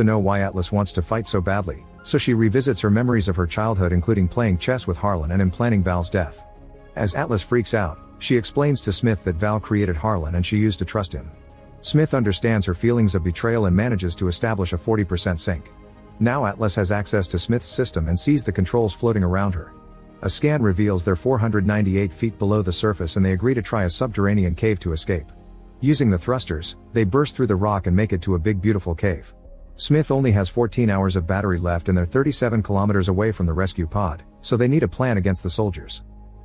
to know why Atlas wants to fight so badly, so she revisits her memories of her childhood, including playing chess with Harlan and planning Val's death. As Atlas freaks out, she explains to Smith that Val created Harlan and she used to trust him. Smith understands her feelings of betrayal and manages to establish a 40% sync. Now Atlas has access to Smith's system and sees the controls floating around her. A scan reveals they're 498 feet below the surface and they agree to try a subterranean cave to escape. Using the thrusters, they burst through the rock and make it to a big beautiful cave. Smith only has 14 hours of battery left and they're 37 kilometers away from the rescue pod, so they need a plan against the soldiers.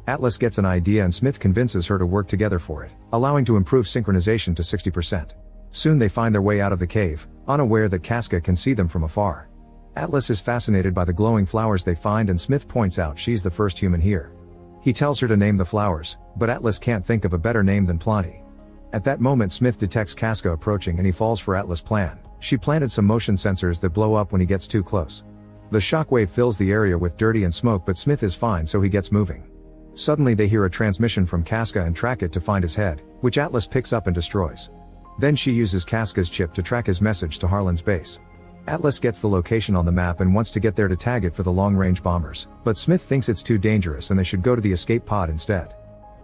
Atlas gets an idea and Smith convinces her to work together for it, allowing to improve synchronization to 60%. Soon they find their way out of the cave, unaware that Casca can see them from afar. Atlas is fascinated by the glowing flowers they find and Smith points out she's the first human here. He tells her to name the flowers, but Atlas can't think of a better name than Planti. At that moment Smith detects Casca approaching and he falls for Atlas' plan. She planted some motion sensors that blow up when he gets too close. The shockwave fills the area with dirty and smoke, but Smith is fine, so he gets moving. Suddenly they hear a transmission from Casca and track it to find his head, which Atlas picks up and destroys. Then she uses Casca's chip to track his message to Harlan's base. Atlas gets the location on the map and wants to get there to tag it for the long-range bombers, but Smith thinks it's too dangerous and they should go to the escape pod instead.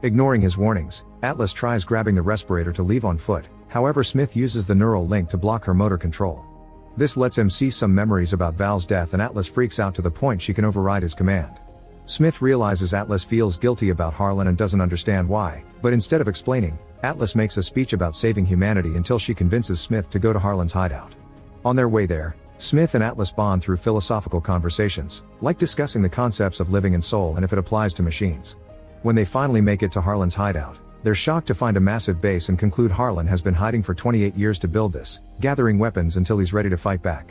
Ignoring his warnings, Atlas tries grabbing the respirator to leave on foot, however Smith uses the neural link to block her motor control. This lets him see some memories about Val's death and Atlas freaks out to the point she can override his command. Smith realizes Atlas feels guilty about Harlan and doesn't understand why, but instead of explaining, Atlas makes a speech about saving humanity until she convinces Smith to go to Harlan's hideout. On their way there, Smith and Atlas bond through philosophical conversations, like discussing the concepts of living and soul and if it applies to machines. When they finally make it to Harlan's hideout, they're shocked to find a massive base and conclude Harlan has been hiding for 28 years to build this, gathering weapons until he's ready to fight back.